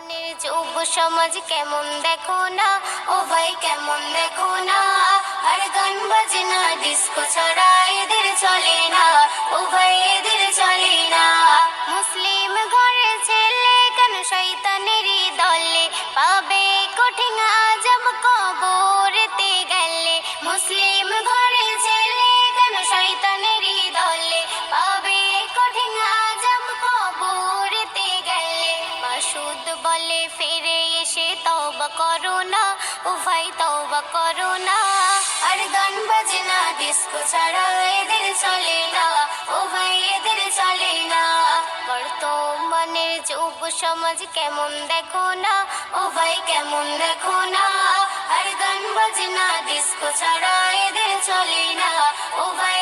বর্তমানের যুব সমাজ কেমন দেখো না, ও ভাই কেমন দেখো না। আর গান বাজনা ডিস্কো ছাড়া এদের চলে না, ও ভাই এদের চলে না। মুসলিম ঘরের ছেলে কেন শয়তানেরই দলে, পাবে কঠিন আজব কবরেতে গেলে। মুসলিম ঘরের ছেলে কেন শয়তানেরই দলে, পাবে কঠিন আজব কবরেতে গেলে। মাসুদ বলে ফিরে এসে তওবা করো না, ও ভাই তওবা করো না। আর গান বাজনা ডিস্কো ছাড়া এদের চলে না, ও ভাই এদের চলে না। বর্তমানের যুব সমাজ কেমন দেখো না, ও ভাই কেমন দেখো না। আর গান বাজনা ডিস্কো ছাড়া এদের চলে না, ও ভাই